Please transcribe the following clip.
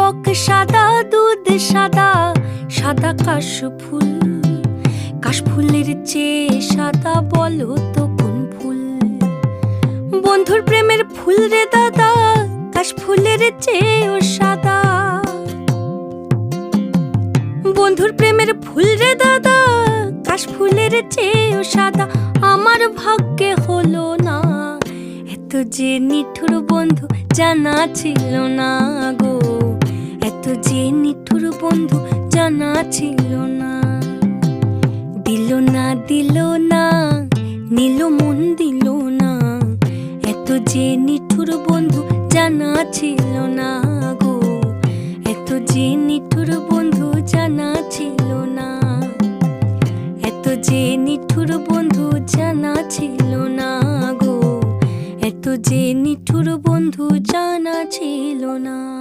বক সাদা, দুধ সাদা, সাদা কাশফুল। কাশফুলের চেয়ে সাদা বলো তো কোন ফুল? বন্ধুর প্রেমের ফুল রে দাদা, কাশফুলের চেয়েও সাদা। বন্ধুর প্রেমের ফুল রে দাদা, কাশফুলের চেয়েও সাদা। আমার ভাগ্যে হলো না, এত যে নিঠুর বন্ধু জানা ছিল না গো। এত যে নিঠুর বন্ধু জানা ছিল না। দিল না দিল না, নিল মন দিল না। এত যে নিঠুর বন্ধু জানা ছিল না গো। এত যে নিঠুর বন্ধু জানা ছিল না। এত যে নিঠুর বন্ধু জানা ছিল না গো। এত যে নিঠুর বন্ধু জানা ছিল না।